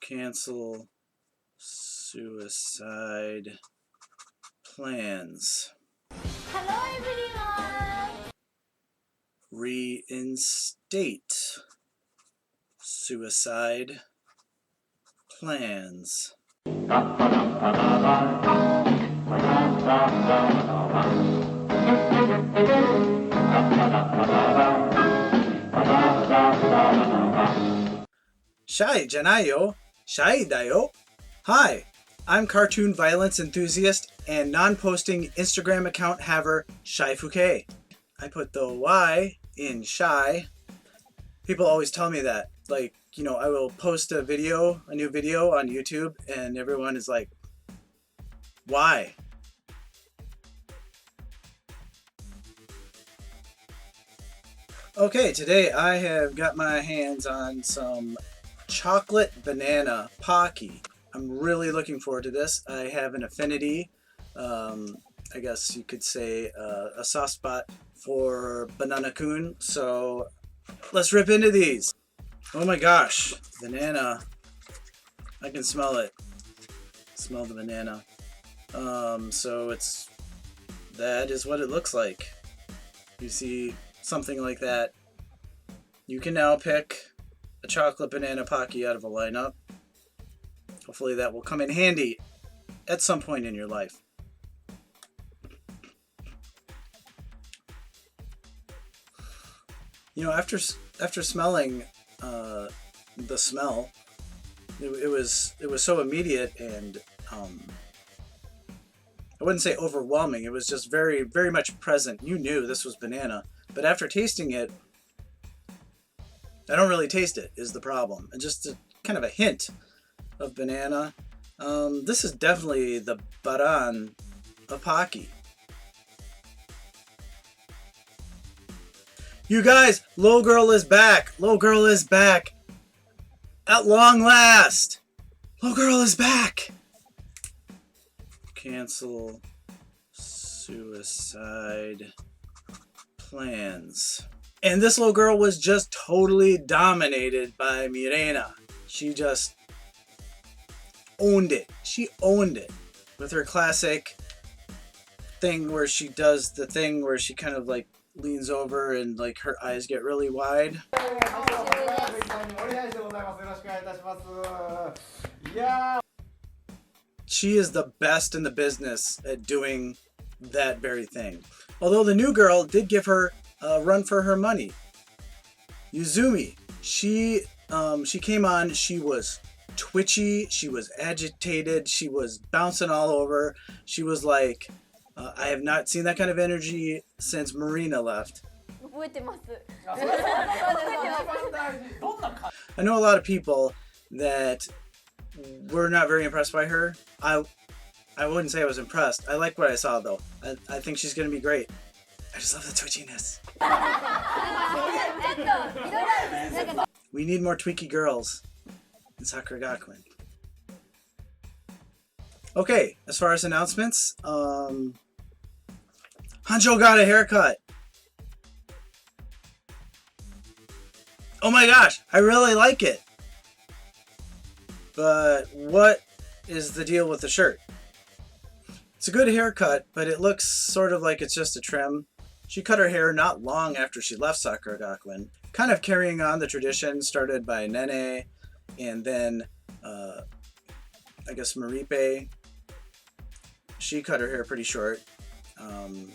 Cancel suicide plans. Hello everyone! Reinstate suicide plans. Shy janayo, shy dayo. Hi, I'm cartoon violence enthusiast and non-posting Instagram account haver Shy Fouquet. I put the Y in shy. People always tell me that. Like, you know, I will post a new video on YouTube, and everyone is like, why? Okay, today I have got my hands on some chocolate banana Paki. I'm really looking forward to this. I have an affinity, I guess you could say a soft spot for Banana-kun, so let's rip into these. Oh my gosh, banana. I can smell it. Smell the banana. So that is what it looks like. You see something like that. You can now pick a chocolate banana Paki out of a lineup. Hopefully that will come in handy at some point in your life. You know, after smelling the smell, it was so immediate and I wouldn't say overwhelming. It was just very, very much present. You knew this was banana, but after tasting it, I don't really taste it is the problem. And just kind of a hint of banana. This is definitely the baran of Paki. You guys, LoGiRL is back. LoGiRL is back. At long last. LoGiRL is back. Cancel suicide plans. And this LoGiRL was just totally dominated by Mirena. She just owned it. She owned it with her classic thing where she does the thing where she kind of like leans over and like her eyes get really wide. She is the best in the business at doing that very thing. Although the new girl did give her a run for her money. Yuzumi, she came on, she was twitchy, she was agitated, she was bouncing all over. She was like, I have not seen that kind of energy since Marina left. I know a lot of people that were not very impressed by her. I wouldn't say I was impressed. I like what I saw though. I think she's gonna be great. I just love the twitchiness. We need more tweaky girls in Sakura Gakuen. Okay, as far as announcements, Honjo got a haircut. Oh my gosh, I really like it. But what is the deal with the shirt? It's a good haircut, but it looks sort of like it's just a trim. She cut her hair not long after she left Sakura Gakuen, kind of carrying on the tradition started by Nene, and then I guess Maripe. She cut her hair pretty short. And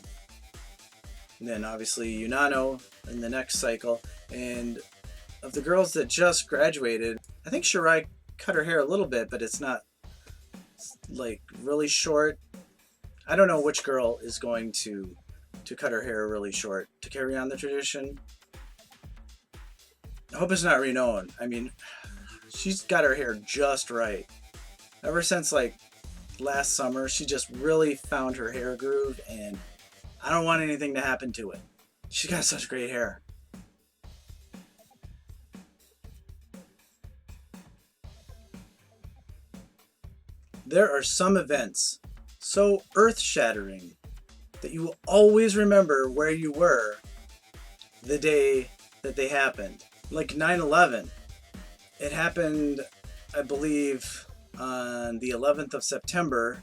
then obviously Yunano in the next cycle. And of the girls that just graduated, I think Shirai cut her hair a little bit, but it's not like really short. I don't know which girl is going to cut her hair really short to carry on the tradition. I hope it's not Renown. I mean, she's got her hair just right. Ever since like last summer, she just really found her hair groove, and I don't want anything to happen to it. She's got such great hair. There are some events so earth-shattering that you will always remember where you were the day that they happened. Like 9/11. It happened I believe, on the 11th of September.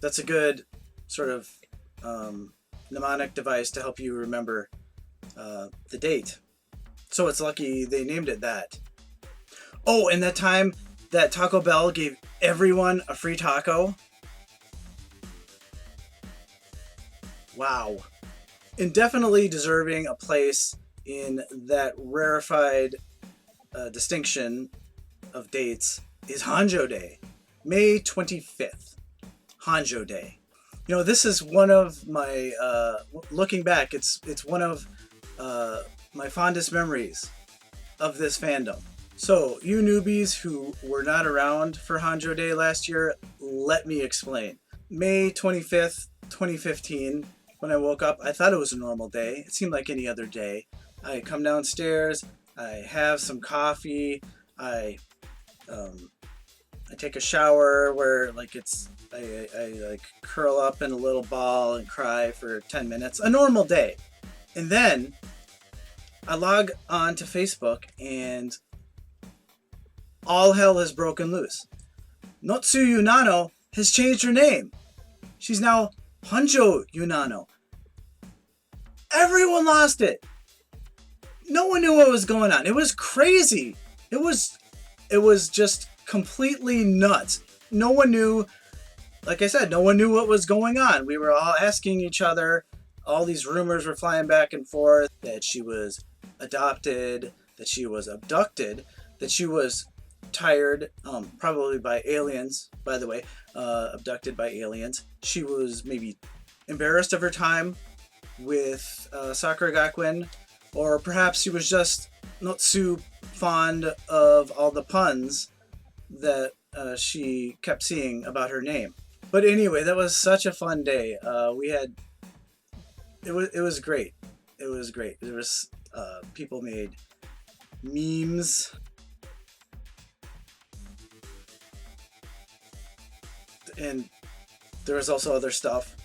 That's a good sort of mnemonic device to help you remember the date. So it's lucky they named it that. Oh, and that time that Taco Bell gave everyone a free taco. Wow. And definitely deserving a place in that rarefied distinction of dates is Honjo Day, May 25th. Honjo Day. You know, this is one of my looking back. It's one of my fondest memories of this fandom. So, you newbies who were not around for Honjo Day last year, let me explain. May 25th, 2015, when I woke up, I thought it was a normal day. It seemed like any other day. I come downstairs, I have some coffee, I take a shower where like I like curl up in a little ball and cry for 10 minutes. A normal day. And then I log on to Facebook and all hell has broken loose. Notsu Yunano has changed her name. She's now Honjo Yunano. Everyone lost it. No one knew what was going on. It was crazy. It was just completely nuts. No one knew, like I said, no one knew what was going on. We were all asking each other. All these rumors were flying back and forth that she was adopted, that she was abducted, that she was tired, probably by aliens, by the way, abducted by aliens. She was maybe embarrassed of her time with Sakura Gakuen, or perhaps she was just not so fond of all the puns that she kept seeing about her name. But anyway, that was such a fun day. It was great. It was great. There was people made memes. And there was also other stuff.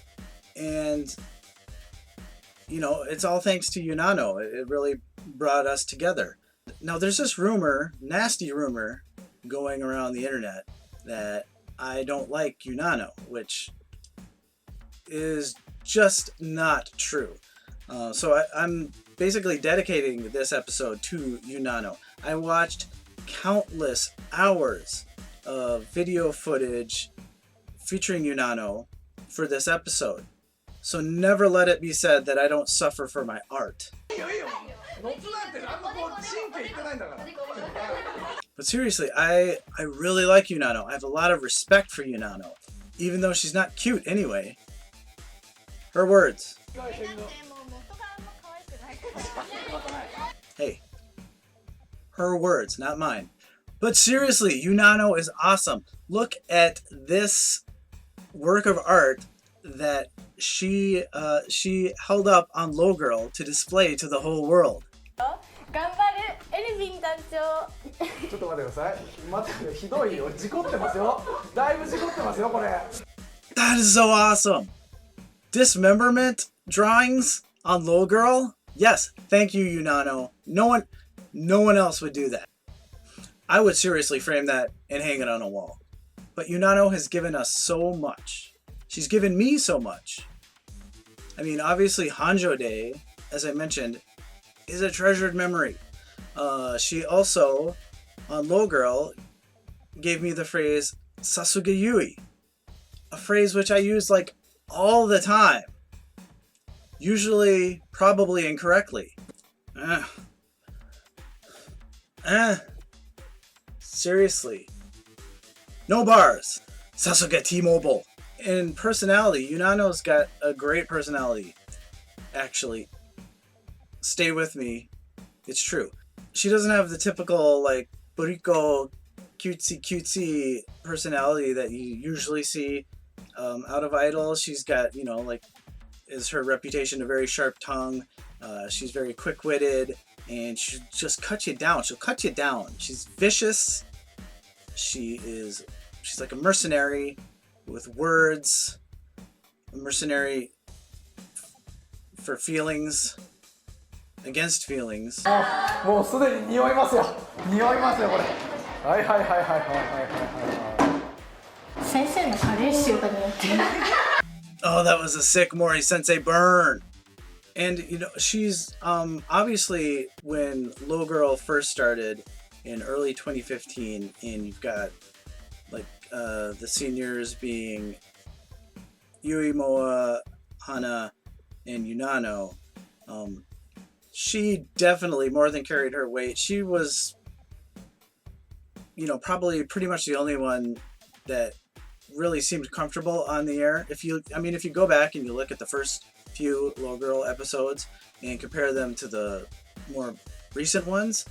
And you know, it's all thanks to Yunano. It really brought us together. Now, there's this rumor, nasty rumor, going around the internet that I don't like Yunano, which is just not true. So I'm basically dedicating this episode to Yunano. I watched countless hours of video footage featuring Yunano for this episode. So never let it be said that I don't suffer for my art. But seriously, I really like Yunano. I have a lot of respect for Yunano, even though she's not cute anyway. Her words. Hey, her words, not mine. But seriously, Yunano is awesome. Look at this work of art that she held up on LoGiRL to display to the whole world. 頑張るエルヴィン団長。ちょっと待ってください。待って、ひどいよ。事故ってますよ。だいぶ事故ってますよ、これ。That is so awesome. Dismemberment drawings on LoGiRL? Yes, thank you, Yunano. No one else would do that. I would seriously frame that and hang it on a wall. But Yunano has given us so much. She's given me so much. I mean, obviously, Honjo Day, as I mentioned, is a treasured memory. She also, on LoGiRL, gave me the phrase Sasuga Yui, a phrase which I use like all the time. Usually, probably incorrectly. Seriously. No bars. Sasuga T-Mobile. In personality, Yunano's got a great personality. Actually, stay with me. It's true. She doesn't have the typical, like, burrito, cutesy personality that you usually see out of idols. She's got, you know, like, is her reputation a very sharp tongue. She's very quick-witted, and she'll just cut you down. She'll cut you down. She's vicious. She's like a mercenary with words. A mercenary for feelings. against feelings. もうすでに匂いますよ。匂いますよこれ。はいはいはいはいはいはいはい。先生の加齢臭が匂ってる。Oh, that was a sick Mori Sensei burn. And you know, she's obviously when LoGiRL first started in early 2015, and you've got like the seniors being Yui, Moa, Hana, and Yunano. She definitely more than carried her weight. She was, you know, probably pretty much the only one that really seemed comfortable on the air. If you go back and you look at the first few LoGiRL episodes and compare them to the more recent ones,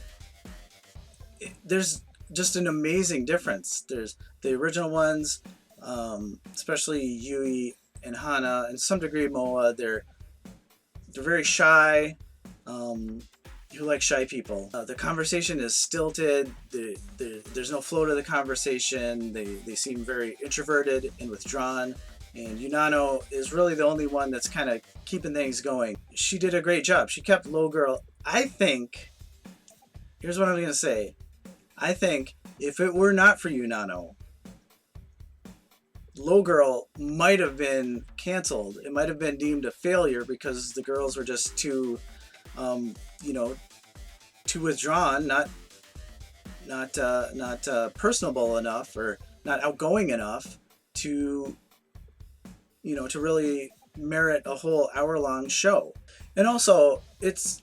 there's just an amazing difference. There's the original ones, especially Yui and Hana, and to some degree Moa. They're very shy. Who like shy people. The conversation is stilted. There's no flow to the conversation. They seem very introverted and withdrawn. And Yunano is really the only one that's kind of keeping things going. She did a great job. She kept LoGiRL. I think, here's what I'm going to say. I think if it were not for Yunano, LoGiRL might have been canceled. It might have been deemed a failure because the girls were just too, too withdrawn, not personable enough, or not outgoing enough to, to really merit a whole hour-long show. And also, it's,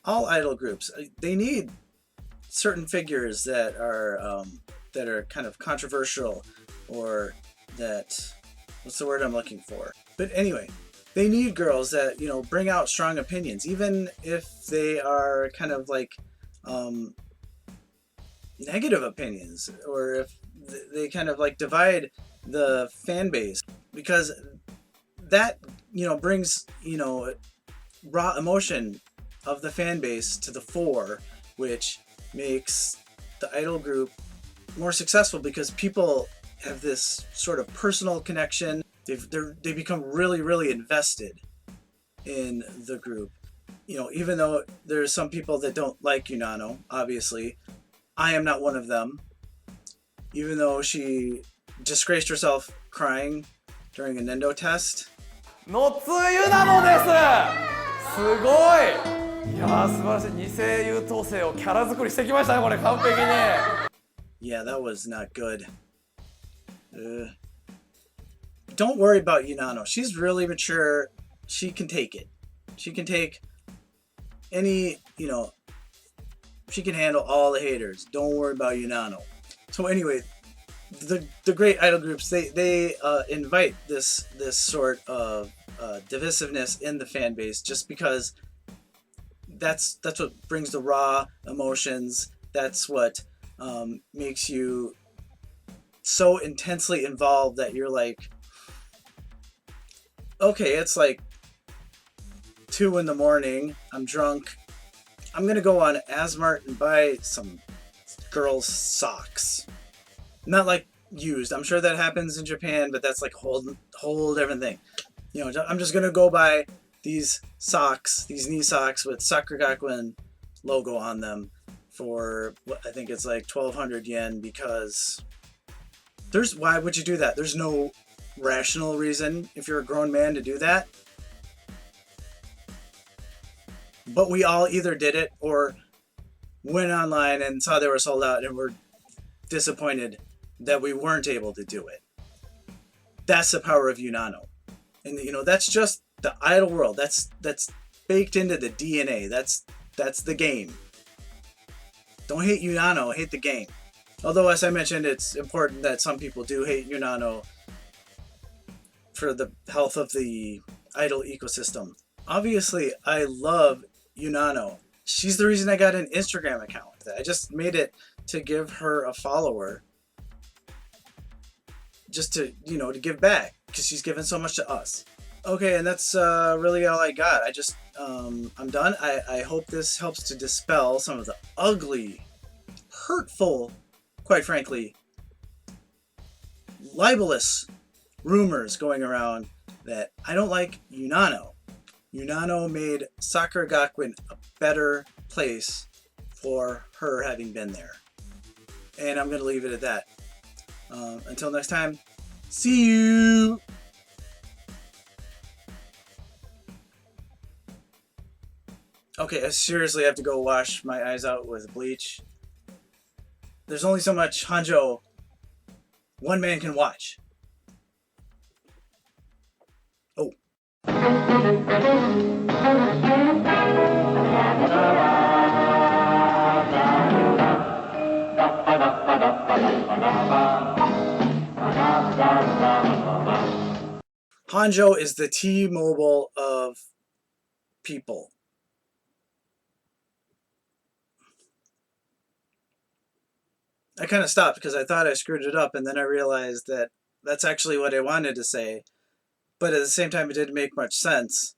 all idol groups, they need certain figures that are kind of controversial, or that, what's the word I'm looking for? But anyway, they need girls that, bring out strong opinions, even if they are kind of like negative opinions, or if they kind of like divide the fan base, because that, brings, raw emotion of the fan base to the fore, which makes the idol group more successful because people have this sort of personal connection. They become really, really invested in the group. Even though there's some people that don't like Yunano, obviously, I am not one of them. Even though she disgraced herself crying during a Nendo test. 野津ユナノです。すごい。いやー素晴らしい。二世優等生をキャラ作りしてきましたねこれ完璧に。Yeah, that was not good. Don't worry about Yunano. She's really mature. She can take it. She can take any, she can handle all the haters. Don't worry about Yunano. So anyway, the great idol groups, they invite this sort of divisiveness in the fan base just because that's what brings the raw emotions. That's what makes you so intensely involved that you're like, okay, it's like 2 a.m. I'm drunk. I'm gonna go on Asmart and buy some girls' socks. Not like used. I'm sure that happens in Japan, but that's like whole different thing. I'm just gonna go buy these socks, these knee socks with Sakuragakuen logo on them for what I think it's like 1,200 yen, because why would you do that? There's no rational reason if you're a grown man to do that. But we all either did it or went online and saw they were sold out and were disappointed that we weren't able to do it. That's the power of Yunano. And that's just the idol world. That's baked into the DNA. That's the game. Don't hate Yunano, hate the game. Although, as I mentioned, it's important that some people do hate Yunano for the health of the idol ecosystem. Obviously, I love Yunano. She's the reason I got an Instagram account. I just made it to give her a follower, just to, to give back, because she's given so much to us. Okay, and that's really all I got. I'm done. I hope this helps to dispel some of the ugly, hurtful, quite frankly, libelous rumors going around that I don't like Yunano. Yunano made Sakuragakuen a better place for her having been there. And I'm going to leave it at that. Until next time, see you! Okay, I seriously have to go wash my eyes out with bleach. There's only so much Honjo one man can watch. Oh. Honjo is the T-Mobile of people. I kind of stopped because I thought I screwed it up, and then I realized that that's actually what I wanted to say, but at the same time it didn't make much sense.